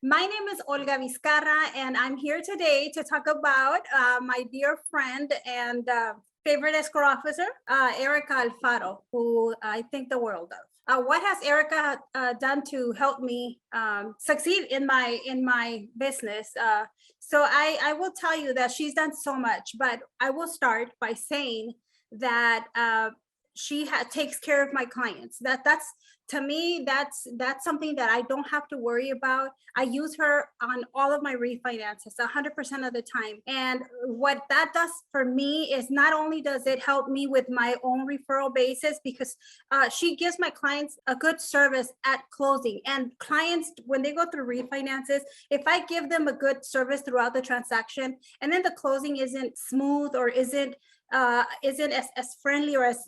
My name is Olga Vizcarra, and I'm here today to talk about my dear friend and favorite escrow officer, Ericka Alfaro, who I think the world of. What has Ericka done to help me succeed in my business? So I will tell you that she's done so much, but I will start by saying that takes care of my clients. That's to me, that's something that I don't have to worry about. I use her on all of my refinances 100% of the time. And what that does for me is not only does it help me with my own referral basis, because she gives my clients a good service at closing. And clients, when they go through refinances, if I give them a good service throughout the transaction, and then the closing isn't smooth or isn't as friendly or as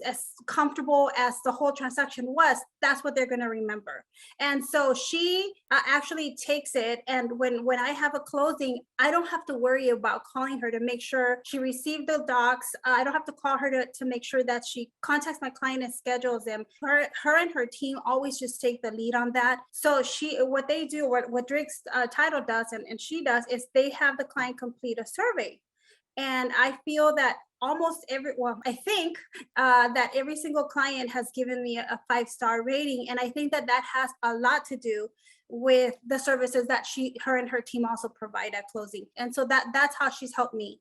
comfortable as the whole transaction was, that's what they're going to remember. And so she actually takes it, and when I have a closing, I don't have to worry about calling her to make sure she received the docs. I don't have to call her to make sure that she contacts my client and schedules them. Her and her team always just take the lead on that. So what they do, what Drake's title does, and she does, is they have the client complete a survey. And I feel that I think that every single client has given me a 5-star rating. And I think that has a lot to do with the services that her and her team also provide at closing. And so that's how she's helped me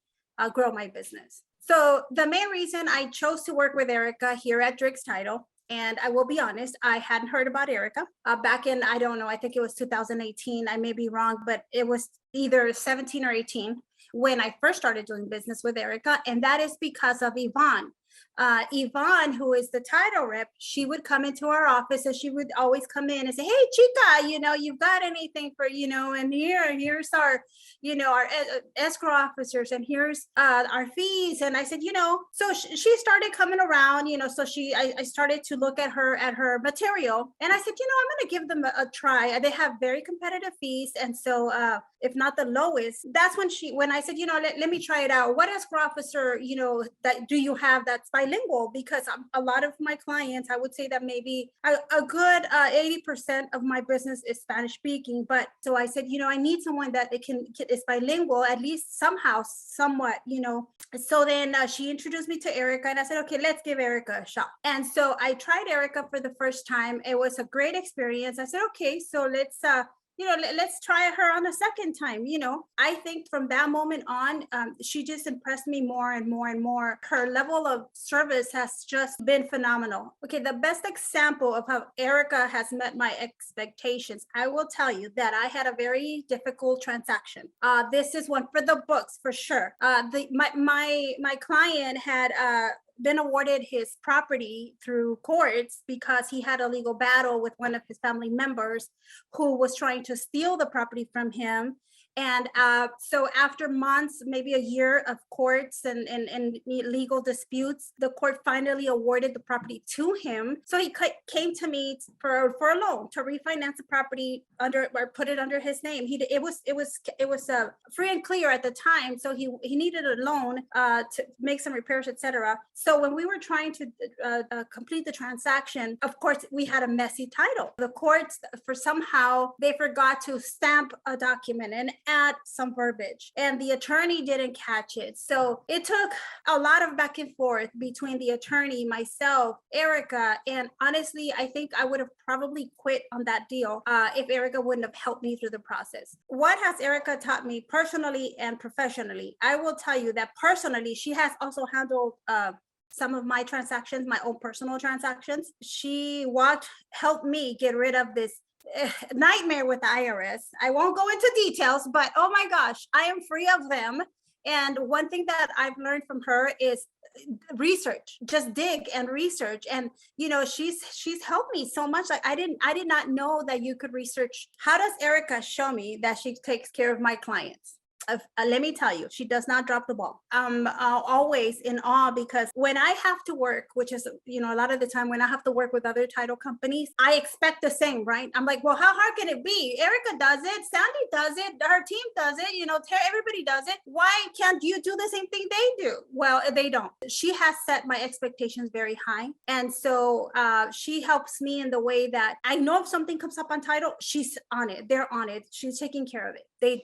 grow my business. So the main reason I chose to work with Ericka here at Drake's Title, and I will be honest, I hadn't heard about Ericka back in, I don't know, I think it was 2018. I may be wrong, but it was either 17 or 18 when I first started doing business with Ericka. And that is because of Yvonne. Yvonne, who is the title rep, she would come into our office, and she would always come in and say, "Hey, chica, you've got anything for, and here's our, our escrow officers, and here's our fees." And I said, so she started coming around, so I started to look at her material, and I said, I'm going to give them a try. They have very competitive fees. And so if not the lowest, that's when I said, let me try it out. What escrow officer, that do you have that's bilingual? Because a lot of my clients, I would say that maybe a good 80% of my business is Spanish speaking. But so I said, I need someone that is bilingual, at least somehow, somewhat, So then she introduced me to Ericka, and I said, okay, let's give Ericka a shot. And so I tried Ericka for the first time. It was a great experience. I said, okay, so let's try her on a second time. I think from that moment on, she just impressed me more and more and more. Her level of service has just been phenomenal. Okay, the best example of how Ericka has met my expectations, I will tell you that I had a very difficult transaction. This is one for the books for sure. My client had been awarded his property through courts because he had a legal battle with one of his family members who was trying to steal the property from him. And so after months, maybe a year of courts and legal disputes, the court finally awarded the property to him. So he came to me for a loan to refinance the property or put it under his name. It was free and clear at the time. So he needed a loan to make some repairs, etc. So when we were trying to complete the transaction, of course, we had a messy title. The courts, somehow, they forgot to stamp a document and add some verbiage, and the attorney didn't catch it. So it took a lot of back and forth between the attorney, myself, Ericka, and honestly, I think I would have probably quit on that deal if Ericka wouldn't have helped me through the process. What has Ericka taught me personally and professionally? I will tell you that personally, she has also handled some of my transactions, my own personal transactions. She helped me get rid of this nightmare with the IRS. I won't go into details, but oh my gosh, I am free of them. And one thing that I've learned from her is research. Just dig and research. And she's helped me so much. Like I did not know that you could research. How does Ericka show me that she takes care of my clients? let me tell you, she does not drop the ball. I'm always in awe because when I have to work, which is, a lot of the time when I have to work with other title companies, I expect the same, right? I'm like, well, how hard can it be? Ericka does it, Sandy does it, her team does it, everybody does it. Why can't you do the same thing they do? Well, they don't. She has set my expectations very high. And so she helps me in the way that I know if something comes up on title, she's on it. They're on it. She's taking care of it. They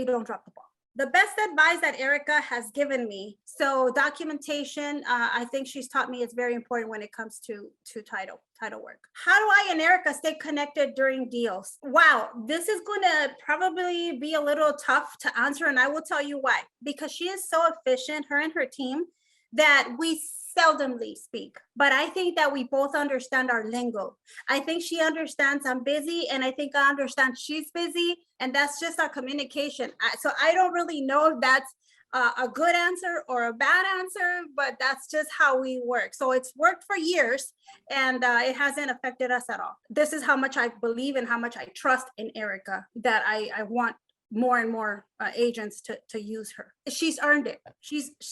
don't drop the ball. The best advice that Ericka has given me. So documentation, I think she's taught me is very important when it comes to title work. How do I and Ericka stay connected during deals? Wow, this is going to probably be a little tough to answer, and I will tell you why. Because she is so efficient, her and her team, that we seldomly speak, but I think that we both understand our lingo. I think she understands I'm busy, and I think I understand she's busy, and that's just our communication. So I don't really know if that's a good answer or a bad answer, but that's just how we work. So it's worked for years, and it hasn't affected us at all. This is how much I believe and how much I trust in Ericka, that I want more and more agents to use her. She's earned it.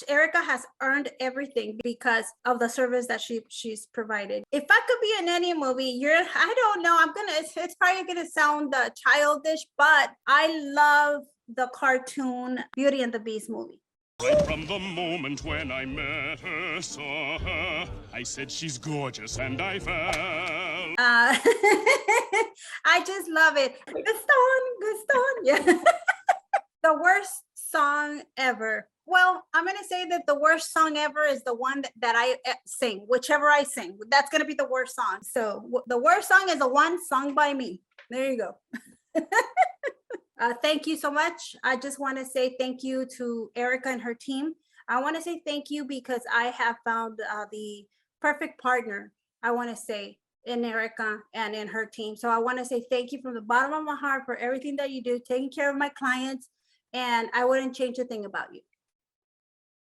Ericka has earned everything because of the service that she's provided. If I could be in any movie, I don't know, it's probably gonna sound childish, but I love the cartoon Beauty and the Beast movie. Right from the moment when I met her, saw her, I said she's gorgeous and I fell. I just love it. Gaston, yeah. The worst song ever. Well, I'm going to say that the worst song ever is the one that I sing, whichever I sing. That's going to be the worst song. So the worst song is the one sung by me. There you go. Thank you so much. I just want to say thank you to Ericka and her team. I want to say thank you because I have found the perfect partner, I want to say, in Ericka and in her team. So I want to say thank you from the bottom of my heart for everything that you do, taking care of my clients, and I wouldn't change a thing about you.